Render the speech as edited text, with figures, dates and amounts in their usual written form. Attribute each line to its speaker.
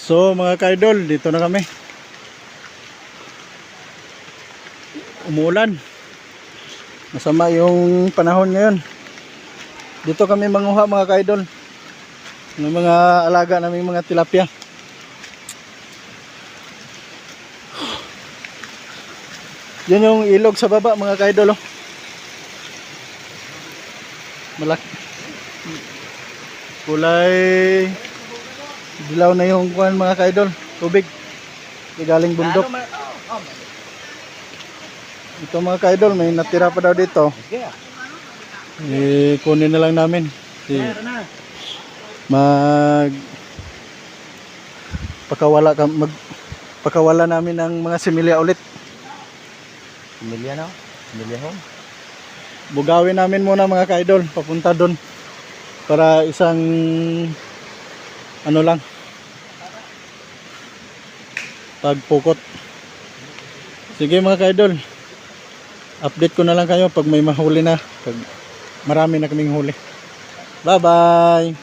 Speaker 1: So mga ka-idol, dito na kami. Umuulan. Masama yung panahon ngayon. Dito kami manguha mga ka-idol ng mga alaga naming mga tilapia. Yan yung ilog sa baba mga ka-idol, oh. Malaki. Kulay dilaw na yung kuhan mga ka-idol. Tubig. Galing bundok. Ito mga ka-idol, may natira pa daw dito. Kunin na lang namin. Pakawala namin ng mga similya ulit.
Speaker 2: Similya na? Similya home?
Speaker 1: Bugawin namin muna mga ka-idol, papunta doon. Para isang ano lang, pagpukot. Sige mga ka-idol, update ko na lang kayo pag may mahuli na, pag marami na kaming huli. Bye bye.